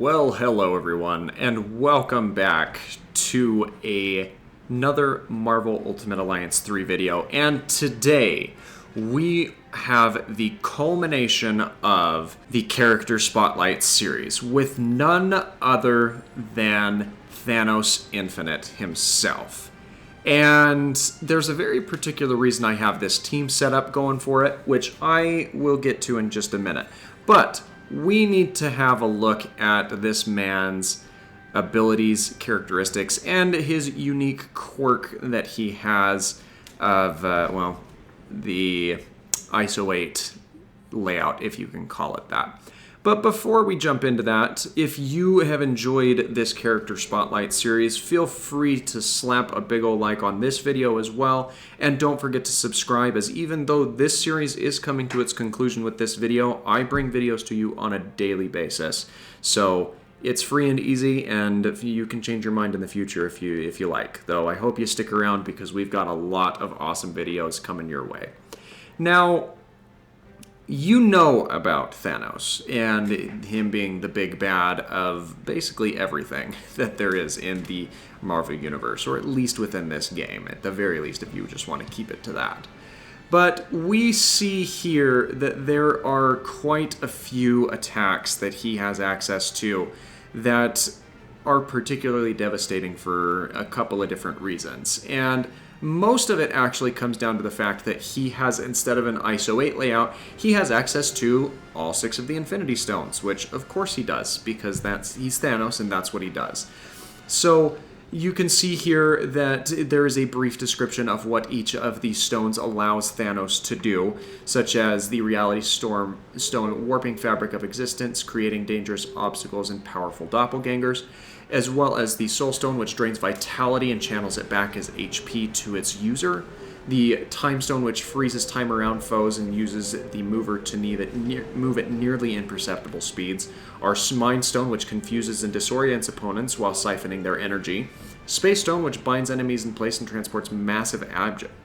Well, hello everyone, and welcome back to another Marvel Ultimate Alliance 3 video. And today, we have the culmination of the Character Spotlight series with none other than Thanos Infinite himself. And there's a very particular reason I have this team set up going for it, which I will get to in just a minute. But we need to have a look at this man's abilities, characteristics, and his unique quirk that he has of, the ISO 8 layout, if you can call it that. But before we jump into that, if you have enjoyed this Character Spotlight series, feel free to slap a big ol' like on this video as well. And don't forget to subscribe, as even though this series is coming to its conclusion with this video, I bring videos to you on a daily basis. So it's free and easy, and you can change your mind in the future if you like. Though I hope you stick around because we've got a lot of awesome videos coming your way. Now, you know about Thanos and him being the big bad of basically everything that there is in the Marvel Universe, or at least within this game, at the very least, if you just want to keep it to that. But we see here that there are quite a few attacks that he has access to that are particularly devastating for a couple of different reasons. And most of it actually comes down to the fact that he has, instead of an ISO 8 layout, he has access to all 6 of the Infinity Stones, which of course he does, because he's Thanos and that's what he does. So you can see here that there is a brief description of what each of these stones allows Thanos to do, such as the Reality Stone, warping fabric of existence, creating dangerous obstacles and powerful doppelgangers, as well as the Soul Stone, which drains vitality and channels it back as HP to its user. The Time Stone, which freezes time around foes and uses the mover to move at nearly imperceptible speeds. Our Mind Stone, which confuses and disorients opponents while siphoning their energy. Space Stone, which binds enemies in place and transports massive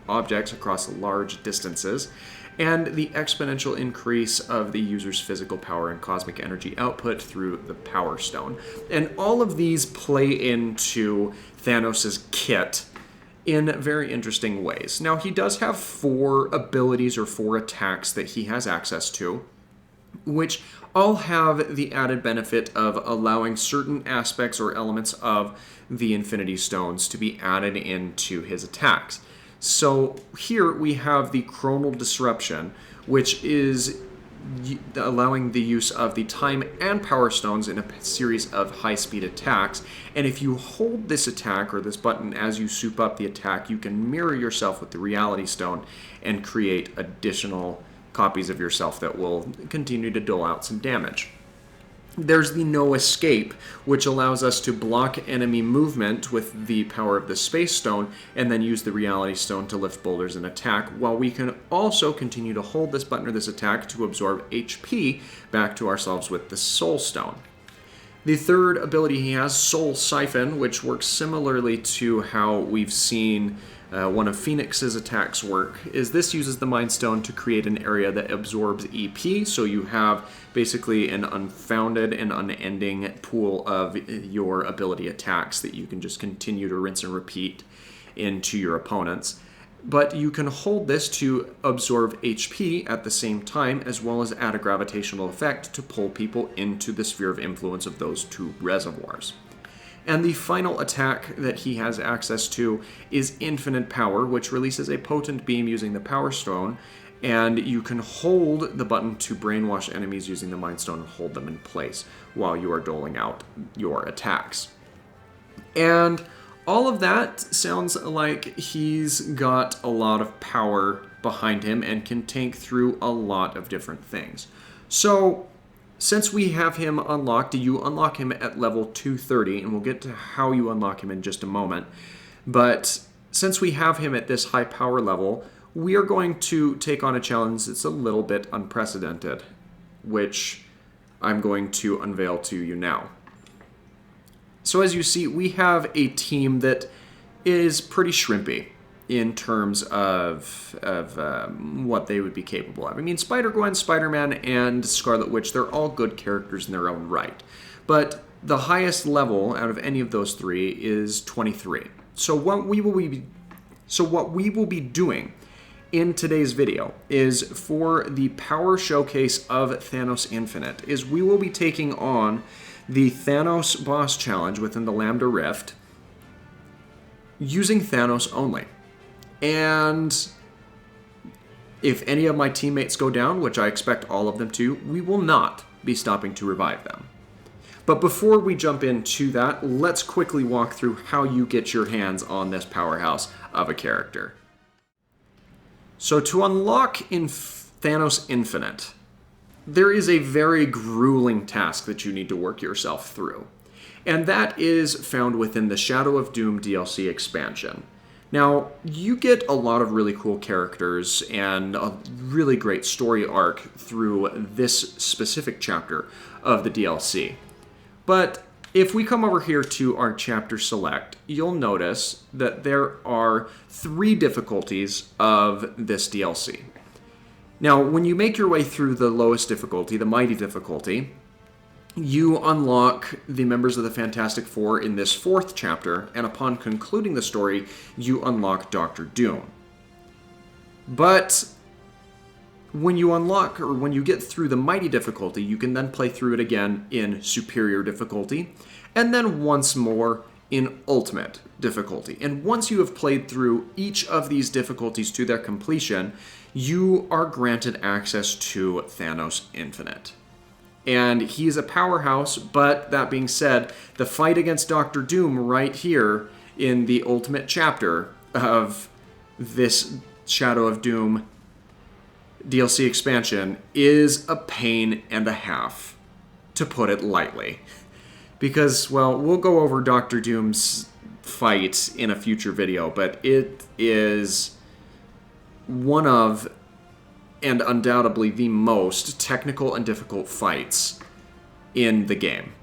objects across large distances. And the exponential increase of the user's physical power and cosmic energy output through the Power Stone. And all of these play into Thanos' kit in very interesting ways. Now, he does have 4 abilities or 4 attacks that he has access to, which all have the added benefit of allowing certain aspects or elements of the Infinity Stones to be added into his attacks. So here we have the Chronal Disruption, which is allowing the use of the Time and Power Stones in a series of high-speed attacks. And if you hold this attack, or this button, as you soup up the attack, you can mirror yourself with the Reality Stone and create additional copies of yourself that will continue to dole out some damage. There's the No Escape, which allows us to block enemy movement with the power of the Space Stone, and then use the Reality Stone to lift boulders and attack, while we can also continue to hold this button or this attack to absorb HP back to ourselves with the Soul Stone. The third ability he has, Soul Siphon, which works similarly to how we've seen one of Phoenix's attacks work, is this uses the Mind Stone to create an area that absorbs EP, so you have basically an unfounded and unending pool of your ability attacks that you can just continue to rinse and repeat into your opponents. But you can hold this to absorb HP at the same time, as well as add a gravitational effect to pull people into the sphere of influence of those 2 reservoirs. And the final attack that he has access to is Infinite Power, which releases a potent beam using the Power Stone, and you can hold the button to brainwash enemies using the Mind Stone and hold them in place while you are doling out your attacks. And all of that sounds like he's got a lot of power behind him and can tank through a lot of different things. So, since we have him unlocked, you unlock him at level 230, and we'll get to how you unlock him in just a moment. But since we have him at this high power level, we are going to take on a challenge that's a little bit unprecedented, which I'm going to unveil to you now. So as you see, we have a team that is pretty shrimpy in terms of what they would be capable of. I mean, Spider-Gwen, Spider-Man, and Scarlet Witch, they're all good characters in their own right. But the highest level out of any of those three is 23. So what we will be doing in today's video is, for the power showcase of Thanos Infinite, is we will be taking on the Thanos boss challenge within the Lambda Rift using Thanos only. And if any of my teammates go down, which I expect all of them to, we will not be stopping to revive them. But before we jump into that, let's quickly walk through how you get your hands on this powerhouse of a character. So to unlock in Thanos Infinite, there is a very grueling task that you need to work yourself through. And that is found within the Shadow of Doom DLC expansion. Now, you get a lot of really cool characters and a really great story arc through this specific chapter of the DLC. But if we come over here to our chapter select, you'll notice that there are 3 difficulties of this DLC. Now, when you make your way through the lowest difficulty, the Mighty difficulty, you unlock the members of the Fantastic Four in this 4th chapter, and upon concluding the story, you unlock Dr. Doom. But when you unlock, or when you get through the Mighty difficulty, you can then play through it again in Superior difficulty, and then once more in Ultimate difficulty. And once you have played through each of these difficulties to their completion, you are granted access to Thanos Infinite. And he's a powerhouse, but that being said, the fight against Dr. Doom right here in the Ultimate chapter of this Shadow of Doom DLC expansion is a pain and a half, to put it lightly. Because, well, we'll go over Dr. Doom's fight in a future video, but it is one of, and undoubtedly the most technical and difficult fights in the game.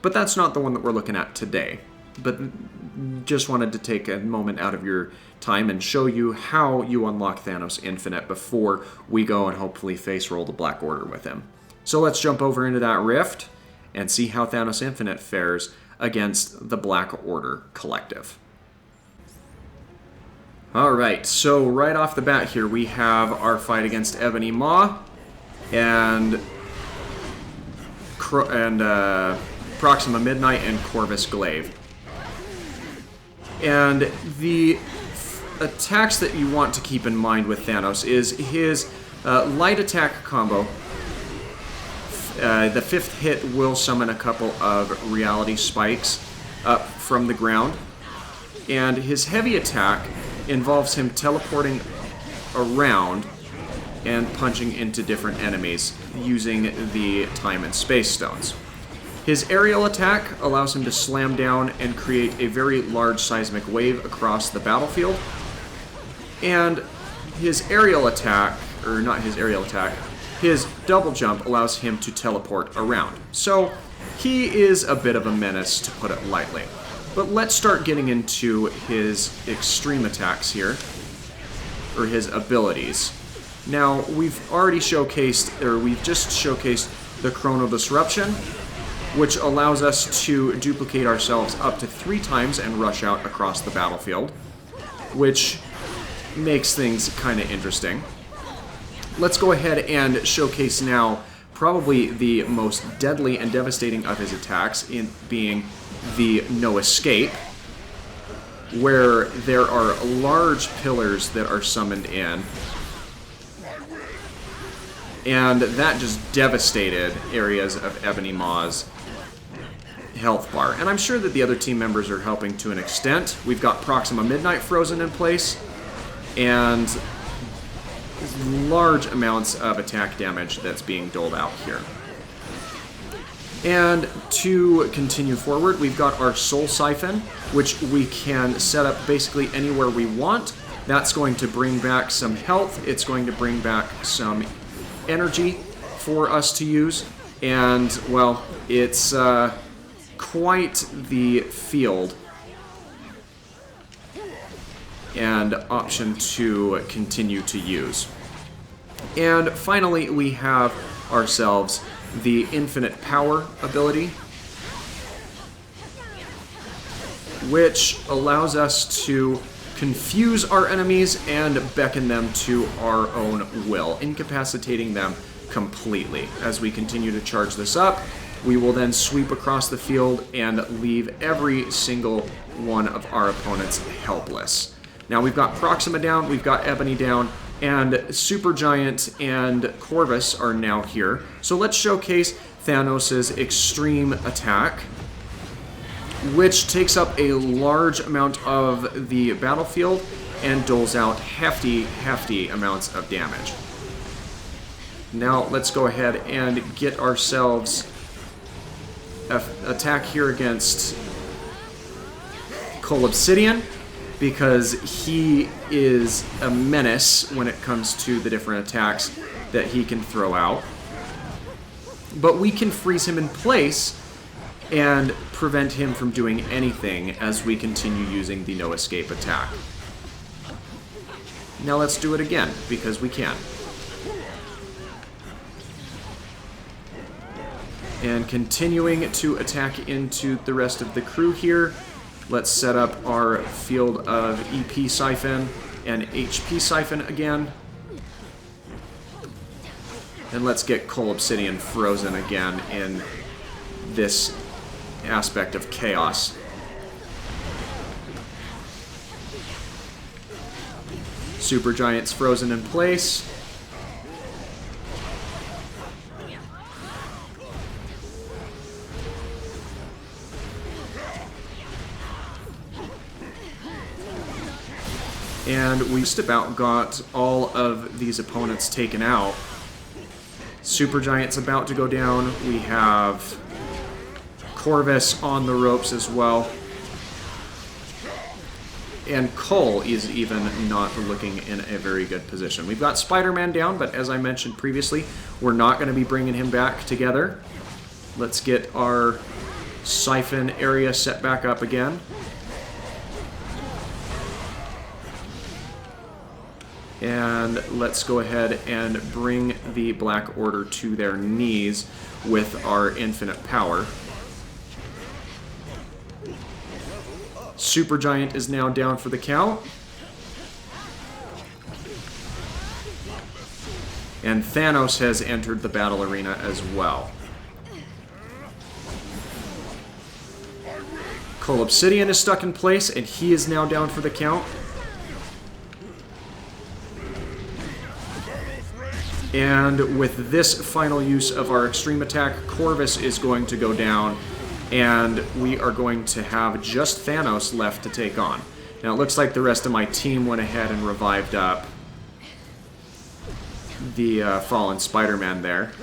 But that's not the one that we're looking at today. But just wanted to take a moment out of your time and show you how you unlock Thanos Infinite before we go and hopefully face roll the Black Order with him. So let's jump over into that rift and see how Thanos Infinite fares against the Black Order Collective. Alright, so right off the bat here we have our fight against Ebony Maw and Proxima Midnight and Corvus Glaive. And the attacks that you want to keep in mind with Thanos is his light attack combo. The 5th hit will summon a couple of reality spikes up from the ground. And his heavy attack involves him teleporting around and punching into different enemies using the time and space stones. His aerial attack allows him to slam down and create a very large seismic wave across the battlefield. And his aerial attack, or not his aerial attack, his double jump allows him to teleport around. So he is a bit of a menace, to put it lightly. But let's start getting into his extreme attacks here, or his abilities. Now, we've just showcased the Chrono Disruption, which allows us to duplicate ourselves up to 3 times and rush out across the battlefield, which makes things kind of interesting. Let's go ahead and showcase now probably the most deadly and devastating of his attacks, in being the No Escape, where there are large pillars that are summoned in, and that just devastated areas of Ebony Maw's health bar. And I'm sure that the other team members are helping to an extent. We've got Proxima Midnight frozen in place, and large amounts of attack damage that's being doled out here. And to continue forward, we've got our Soul Siphon, which we can set up basically anywhere we want. That's going to bring back some health. It's going to bring back some energy for us to use. And, well, it's quite the field and option to continue to use. And finally, we have ourselves the Infinite Power ability, which allows us to confuse our enemies and beckon them to our own will, incapacitating them completely. As we continue to charge this up, we will then sweep across the field and leave every single one of our opponents helpless. Now we've got Proxima down, we've got Ebony down, and Supergiant and Corvus are now here. So let's showcase Thanos' extreme attack, which takes up a large amount of the battlefield and doles out hefty amounts of damage. Now let's go ahead and get ourselves an attack here against Cole Obsidian, because he is a menace when it comes to the different attacks that he can throw out. But we can freeze him in place and prevent him from doing anything as we continue using the no escape attack. Now let's do it again, because we can. And continuing to attack into the rest of the crew here, let's set up our field of EP Siphon and HP Siphon again. And let's get Cole Obsidian frozen again in this aspect of chaos. Supergiant's frozen in place. And we just about got all of these opponents taken out. Supergiant's about to go down. We have Corvus on the ropes as well. And Cole is even not looking in a very good position. We've got Spider-Man down, but as I mentioned previously, we're not going to be bringing him back together. Let's get our Siphon area set back up again. And let's go ahead and bring the Black Order to their knees with our infinite power. Supergiant is now down for the count. And Thanos has entered the battle arena as well. Cole Obsidian is stuck in place, and he is now down for the count. And with this final use of our extreme attack, Corvus is going to go down, and we are going to have just Thanos left to take on. Now it looks like the rest of my team went ahead and revived up the fallen Spider-Man there.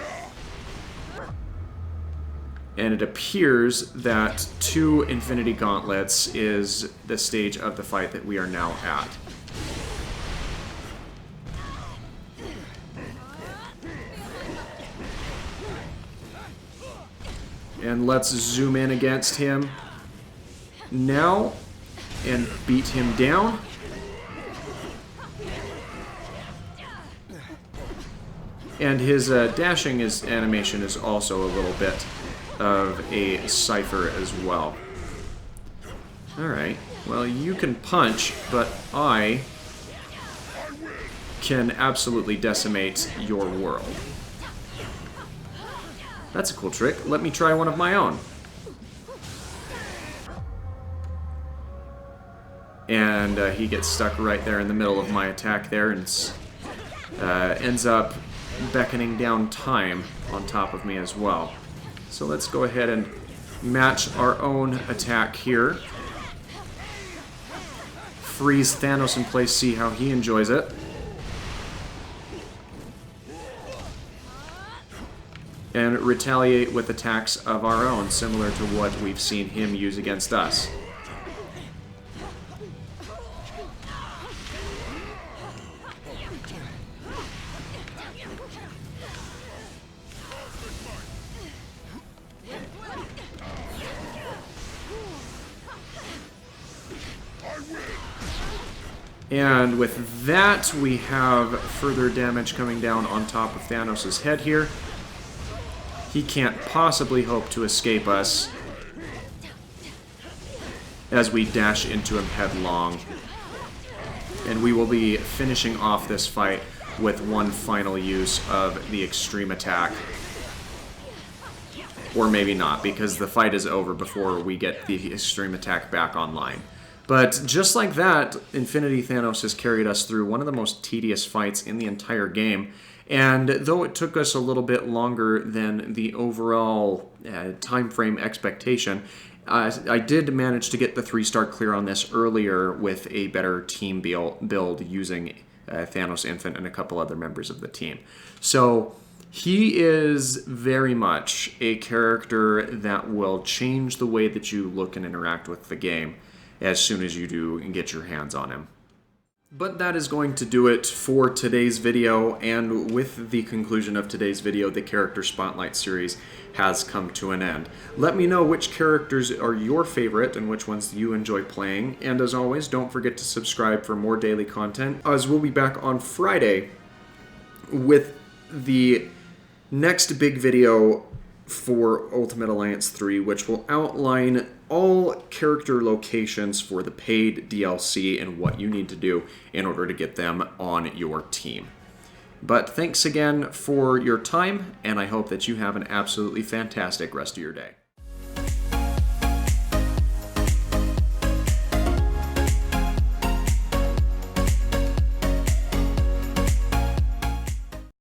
And it appears that 2 Infinity Gauntlets is the stage of the fight that we are now at. And let's zoom in against him now and beat him down. And his dashing animation is also a little bit of a cipher as well. Alright, well, you can punch, but I can absolutely decimate your world. That's a cool trick. Let me try one of my own. And he gets stuck right there in the middle of my attack there and ends up beckoning down time on top of me as well. So let's go ahead and match our own attack here. Freeze Thanos in place, see how he enjoys it. And retaliate with attacks of our own, similar to what we've seen him use against us. And with that, we have further damage coming down on top of Thanos' head here. He can't possibly hope to escape us. as we dash into him headlong. And we will be finishing off this fight with one final use of the extreme attack. Or maybe not, because the fight is over before we get the extreme attack back online. But just like that, Infinity Thanos has carried us through one of the most tedious fights in the entire game. And though it took us a little bit longer than the overall time frame expectation, I did manage to get the 3-star clear on this earlier with a better team build using Thanos Infant and a couple other members of the team. So he is very much a character that will change the way that you look and interact with the game as soon as you do and get your hands on him. But that is going to do it for today's video, and with the conclusion of today's video, the Character Spotlight series has come to an end. Let me know which characters are your favorite and which ones you enjoy playing, and as always, don't forget to subscribe for more daily content, as we'll be back on Friday with the next big video for Ultimate Alliance 3, which will outline all character locations for the paid DLC and what you need to do in order to get them on your team. But thanks again for your time, and I hope that you have an absolutely fantastic rest of your day.